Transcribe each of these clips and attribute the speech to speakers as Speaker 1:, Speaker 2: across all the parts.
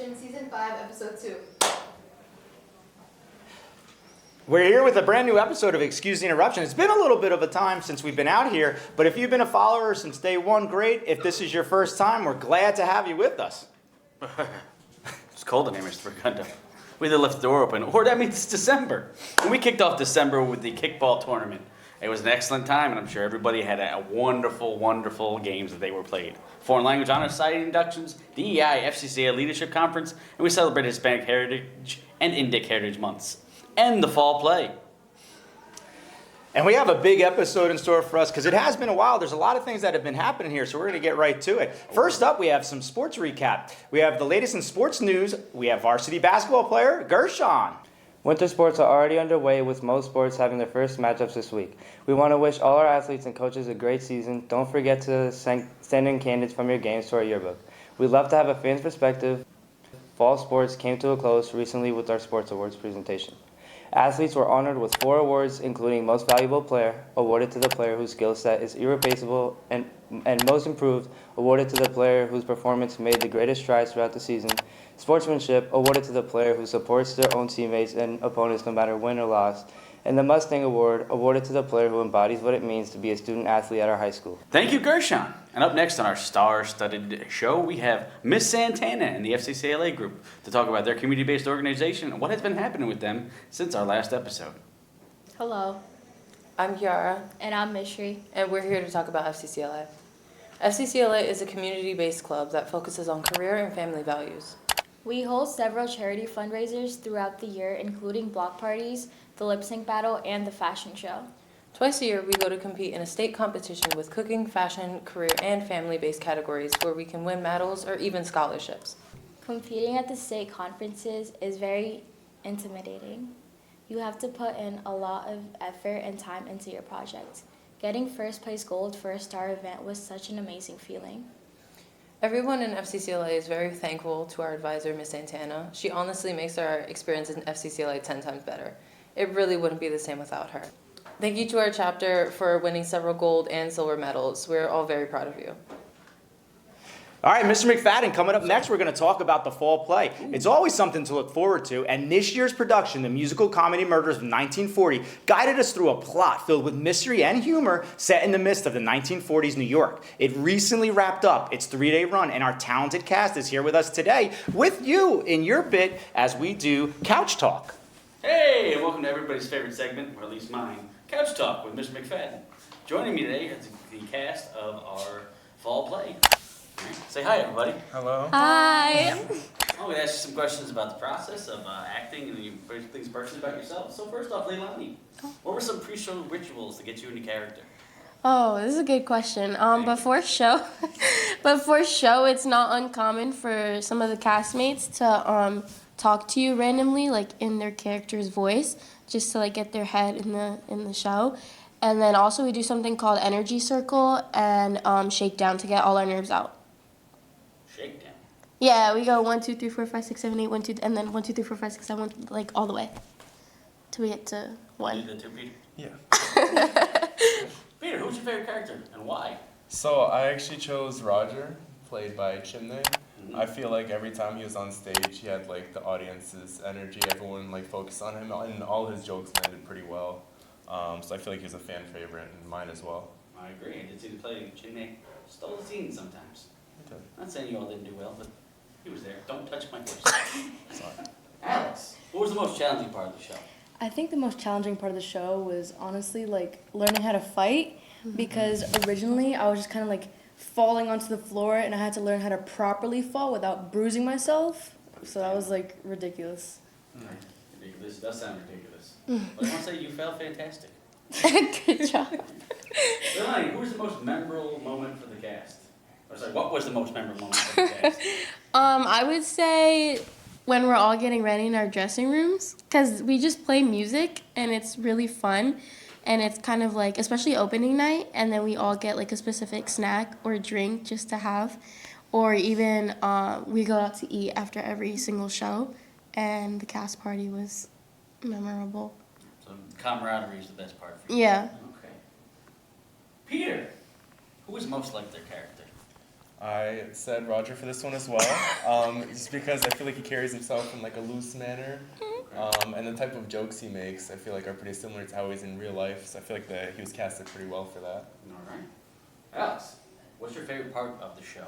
Speaker 1: Interruption, Season 5, Episode 2.
Speaker 2: We're here with a brand new episode of Excuse the Interruption. It's been a little bit of a time since we've been out here, but if you've been a follower since day one, great. If this is your first time, we're glad to have you with us.
Speaker 3: It's cold in here, Mr. Facundo. We either left the door open, or that means it's December. And we kicked off December with the kickball tournament. It was an excellent time, and I'm sure everybody had a wonderful, wonderful games that they were played. Foreign Language Honor Society inductions, DEI, FCCLA Leadership Conference, and we celebrated Hispanic Heritage and Indic Heritage Months. And the fall play.
Speaker 2: And we have a big episode in store for us because it has been a while. There's a lot of things that have been happening here, so we're going to get right to it. First up, we have some sports recap. We have the latest in sports news. We have varsity basketball player Gershon.
Speaker 4: Winter sports are already underway, with most sports having their first matchups this week. We want to wish all our athletes and coaches a great season. Don't forget to send in candidates from your games to our yearbook. We'd love to have a fan's perspective. Fall sports came to a close recently with our sports awards presentation. Athletes were honored with 4 awards, including Most Valuable Player, awarded to the player whose skill set is irreplaceable, and Most Improved, awarded to the player whose performance made the greatest strides throughout the season. Sportsmanship, awarded to the player who supports their own teammates and opponents no matter win or loss. And the Mustang Award, awarded to the player who embodies what it means to be a student athlete at our high school.
Speaker 3: Thank you, Gershon. And up next on our star-studded show, we have Miss Santana and the FCCLA group to talk about their community-based organization and what has been happening with them since our last episode.
Speaker 5: Hello,
Speaker 6: I'm Kiara,
Speaker 5: and I'm Mishri.
Speaker 6: and we're here to talk about FCCLA. FCCLA is a community-based club that focuses on career and family values.
Speaker 5: We hold several charity fundraisers throughout the year, including block parties, the lip sync battle, and the fashion show.
Speaker 6: Twice a year, we go to compete in a state competition with cooking, fashion, career, and family-based categories where we can win medals or even scholarships.
Speaker 5: Competing at the state conferences is very intimidating. You have to put in a lot of effort and time into your project. Getting first place gold for a star event was such an amazing feeling.
Speaker 6: Everyone in FCCLA is very thankful to our advisor, Miss Santana. She honestly makes our experience in FCCLA 10 times better. It really wouldn't be the same without her. Thank you to our chapter for winning several gold and silver medals. We're all very proud of you.
Speaker 2: All right, Mr. McFadden, coming up next, we're going to talk about the fall play. It's always something to look forward to, and this year's production, The Musical Comedy Murders of 1940, guided us through a plot filled with mystery and humor set in the midst of the 1940s New York. It recently wrapped up its 3-day run, and our talented cast is here with us today with you in your bit as we do Couch Talk.
Speaker 3: Hey, and welcome to everybody's favorite segment, or at least mine, Couch Talk with Mr. McFadden. Joining me today is the cast of our fall play. All right, say hi, everybody.
Speaker 7: Hello.
Speaker 5: Hi!
Speaker 3: I'm going to ask you some questions about the process of acting and things personally about yourself. So first off, Leilani, what were some pre-show rituals to get you into character?
Speaker 8: Oh, this is a good question. Before show, it's not uncommon for some of the castmates to talk to you randomly, like in their character's voice, just to like get their head in the show. And then also we do something called energy circle and shakedown to get all our nerves out.
Speaker 3: Shakedown.
Speaker 8: Yeah, we go 1, 2, 3, 4, 5, 6, 7, 8, 1, 2, and then 1, 2, 3, 4, 5, 6, 7, 1, like all the way till we get to 1.
Speaker 3: You did that too, Peter?
Speaker 7: Yeah.
Speaker 3: Peter, who's your favorite character and why?
Speaker 7: So I actually chose Roger, played by Chimney.
Speaker 3: Mm-hmm.
Speaker 7: I feel like every time he was on stage, he had like the audience's energy. Everyone like focused on him, and all his jokes landed pretty well. So I feel like he was a fan favorite, and mine as well.
Speaker 3: I agree. I did see the play. Chinmay stole the scene sometimes.
Speaker 7: Okay.
Speaker 3: Not saying you all didn't do well, but he was there. Don't touch my voice.
Speaker 7: Sorry.
Speaker 3: Alex, what was the most challenging part of the show?
Speaker 9: I think the most challenging part of the show was honestly like learning how to fight, because originally I was just kind of like falling onto the floor and I had to learn how to properly fall without bruising myself. So that was like ridiculous.
Speaker 3: Ridiculous. It does sound ridiculous. But I want to say you felt fantastic.
Speaker 8: Good job.
Speaker 3: Leilani, who was the most memorable moment for the cast? Or sorry, what was the most memorable moment for the cast?
Speaker 8: I would say when we're all getting ready in our dressing rooms, because we just play music and it's really fun, and it's kind of like, especially opening night, and then we all get like a specific snack or drink just to have, or even we go out to eat after every single show, and the cast party was memorable.
Speaker 3: So camaraderie is the best part for you.
Speaker 8: Yeah.
Speaker 3: Okay. Peter, who was most like their character?
Speaker 7: I said Roger for this one as well, just because I feel like he carries himself in like a loose manner, and the type of jokes he makes I feel like are pretty similar to how he's in real life, so I feel like he was casted pretty well for that.
Speaker 3: All right. Alex, what's your favorite part of the show?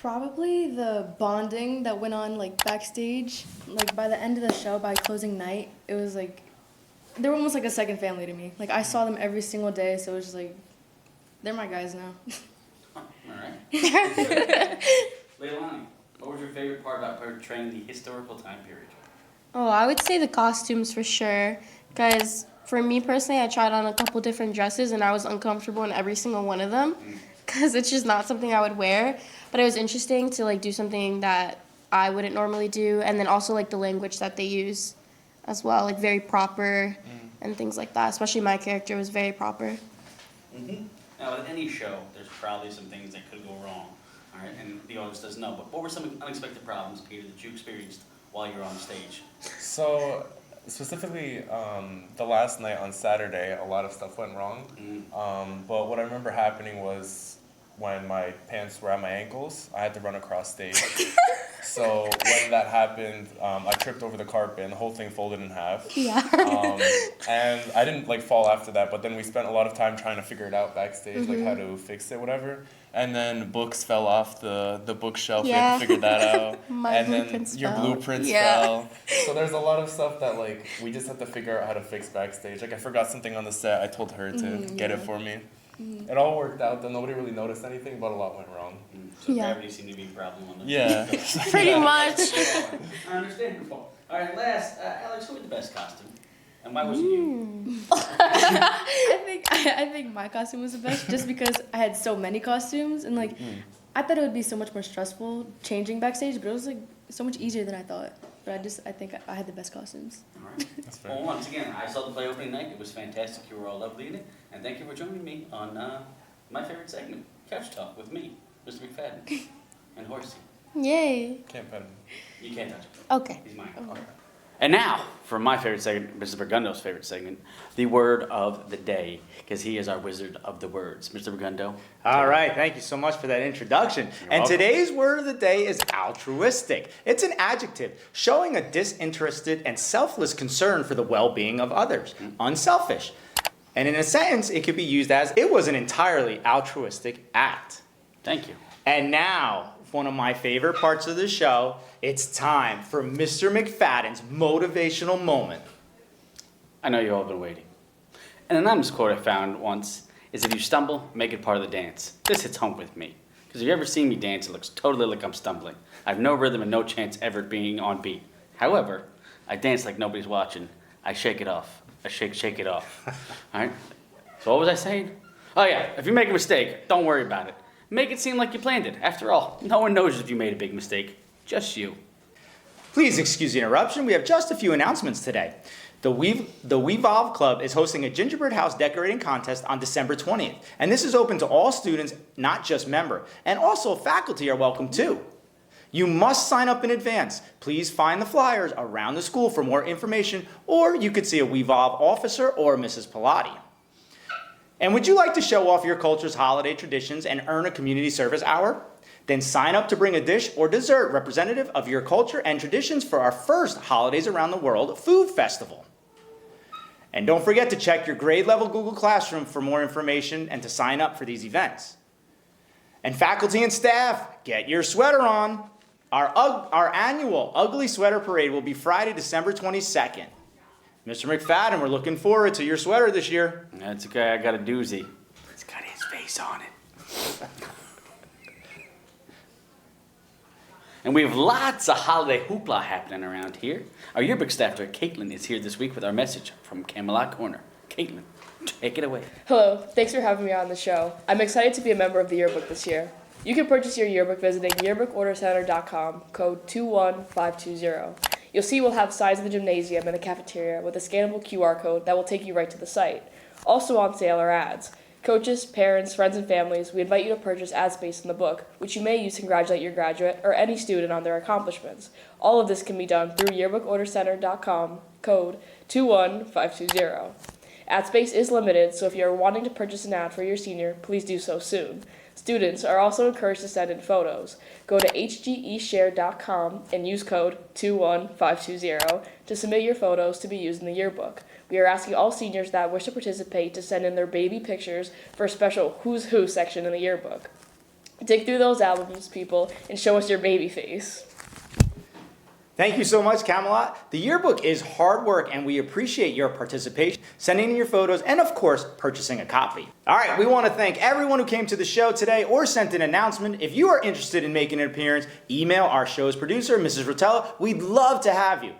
Speaker 9: Probably the bonding that went on like backstage. Like by the end of the show, by closing night, it was like they were almost like a second family to me. Like I saw them every single day, so it was just like they're my guys now.
Speaker 3: All right. Leilani, what was your favorite part about portraying the historical time period?
Speaker 8: Oh, I would say the costumes for sure. Because for me personally, I tried on a couple different dresses and I was uncomfortable in every single one of them. Because it's just not something I would wear. But it was interesting to like do something that I wouldn't normally do. And then also like the language that they use as well. Like very proper and things like that. Especially my character was very proper.
Speaker 3: Mm-hmm. Now, with any show, there's probably some things that could go wrong, all right? And the audience doesn't know. But what were some unexpected problems, Peter, that you experienced while you were on stage?
Speaker 7: So, specifically, the last night on Saturday, a lot of stuff went wrong. But what I remember happening was when my pants were at my ankles, I had to run across stage. So when that happened, I tripped over the carpet and the whole thing folded in half.
Speaker 8: Yeah.
Speaker 7: And I didn't like fall after that, but then we spent a lot of time trying to figure it out backstage, like how to fix it, whatever. And then books fell off the bookshelf. We had to figure that out.
Speaker 8: My
Speaker 7: and
Speaker 8: blueprints
Speaker 7: then your
Speaker 8: fell.
Speaker 7: blueprints fell. So there's a lot of stuff that like we just had to figure out how to fix backstage. Like I forgot something on the set. I told her to get it for me. It all worked out, though nobody really noticed anything, but a lot went wrong.
Speaker 3: So
Speaker 8: Yeah.
Speaker 3: gravity seemed to be a problem on the
Speaker 7: Yeah.
Speaker 8: Pretty much.
Speaker 3: Understandable. All right, last, Alex, who had the best costume? And why was it you?
Speaker 9: I think my costume was the best just because I had so many costumes and like I thought it would be so much more stressful changing backstage, but it was like so much easier than I thought. But I think I had the best costumes.
Speaker 3: All right.
Speaker 7: That's fair.
Speaker 3: Well, once again, I saw the play opening night. It was fantastic. You were all lovely in it. And thank you for joining me on my favorite segment, Couch Talk, with me, Mr. McFadden, and Horsey.
Speaker 8: Yay.
Speaker 7: Can't pet him.
Speaker 3: You can't touch him.
Speaker 8: Okay.
Speaker 3: He's mine. And now, for my favorite segment, Mr. Burgundo's favorite segment, the word of the day, because he is our wizard of the words. Mr. Burgundo.
Speaker 2: All right, thank you so much for that introduction.
Speaker 3: You're
Speaker 2: And
Speaker 3: welcome.
Speaker 2: today's word of the day is altruistic. It's an adjective showing a disinterested and selfless concern for the well-being of others. Unselfish. And in a sentence, it could be used as, it was an entirely altruistic act.
Speaker 3: Thank you.
Speaker 2: And now, one of my favorite parts of the show, it's time for Mr. McFadden's motivational moment.
Speaker 3: I know you've all been waiting. An anonymous quote I found once is, if you stumble, make it part of the dance. This hits home with me. Because if you ever see me dance, it looks totally like I'm stumbling. I have no rhythm and no chance ever being on beat. However, I dance like nobody's watching. I shake it off. I shake it off. All right? So what was I saying? Oh yeah, if you make a mistake, don't worry about it. Make it seem like you planned it. After all, no one knows if you made a big mistake. Just you.
Speaker 2: Please excuse the interruption. We have just a few announcements today. The Wevolve Club is hosting a gingerbread house decorating contest on December 20th. And this is open to all students, not just member. And also faculty are welcome too. You must sign up in advance. Please find the flyers around the school for more information, or you could see a Wevolve officer or Mrs. Pilati. And would you like to show off your culture's holiday traditions and earn a community service hour? Then sign up to bring a dish or dessert representative of your culture and traditions for our first Holidays Around the World Food Festival. And don't forget to check your grade level Google Classroom for more information and to sign up for these events. And faculty and staff, get your sweater on. Our annual Ugly Sweater Parade will be Friday, December 22nd. Mr. McFadden, we're looking forward to your sweater this year.
Speaker 3: That's okay, I got a doozy. It's got his face on it. And we have lots of holiday hoopla happening around here. Our yearbook staff director, Caitlin, is here this week with our message from Camelot Corner. Caitlin, take it away.
Speaker 1: Hello, thanks for having me on the show. I'm excited to be a member of the yearbook this year. You can purchase your yearbook visiting yearbookordercenter.com, code 21520. You'll see we'll have signs in the gymnasium and the cafeteria with a scannable QR code that will take you right to the site. Also on sale are ads. Coaches, parents, friends, and families, we invite you to purchase ad space in the book, which you may use to congratulate your graduate or any student on their accomplishments. All of this can be done through yearbookordercenter.com, code 21520. Ad space is limited, so if you are wanting to purchase an ad for your senior, please do so soon. Students are also encouraged to send in photos. Go to hgeshare.com and use code 21520 to submit your photos to be used in the yearbook. We are asking all seniors that wish to participate to send in their baby pictures for a special Who's Who section in the yearbook. Dig through those albums, people, and show us your baby face.
Speaker 2: Thank you so much, Camelot. The yearbook is hard work, and we appreciate your participation, sending in your photos, and of course, purchasing a copy. All right, we want to thank everyone who came to the show today or sent an announcement. If you are interested in making an appearance, email our show's producer, Mrs. Rotella. We'd love to have you.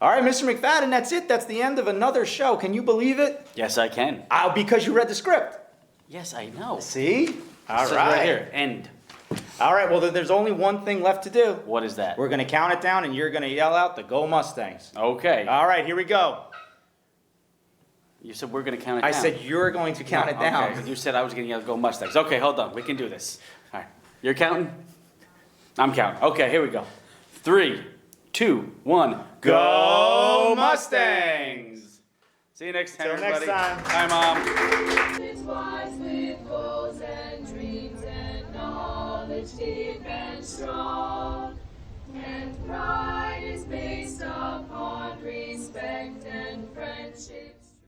Speaker 2: All right, Mr. McFadden, that's it. That's the end of another show. Can you believe it?
Speaker 3: Yes, I can.
Speaker 2: Because you read the script.
Speaker 3: Yes, I know.
Speaker 2: See? All
Speaker 3: It says
Speaker 2: right.
Speaker 3: right here, end.
Speaker 2: All right, well, then there's only one thing left to do.
Speaker 3: What is that?
Speaker 2: We're going to count it down, and you're going to yell out the Go Mustangs.
Speaker 3: Okay.
Speaker 2: All right, here we go.
Speaker 3: You said we're going to count it
Speaker 2: I
Speaker 3: down.
Speaker 2: said you're going to count it down.
Speaker 3: Okay, but you said I was going to yell Go Mustangs. Okay, hold on. We can do this. All right. You're counting? I'm counting. Okay, here we go. 3, 2, 1.
Speaker 2: Go Mustangs!
Speaker 3: See you next time,
Speaker 2: Till next
Speaker 3: everybody.
Speaker 2: time.
Speaker 3: Bye, Mom.
Speaker 10: It's wise with goals and dreams and knowledge deep and strong. And pride is based upon respect and friendship.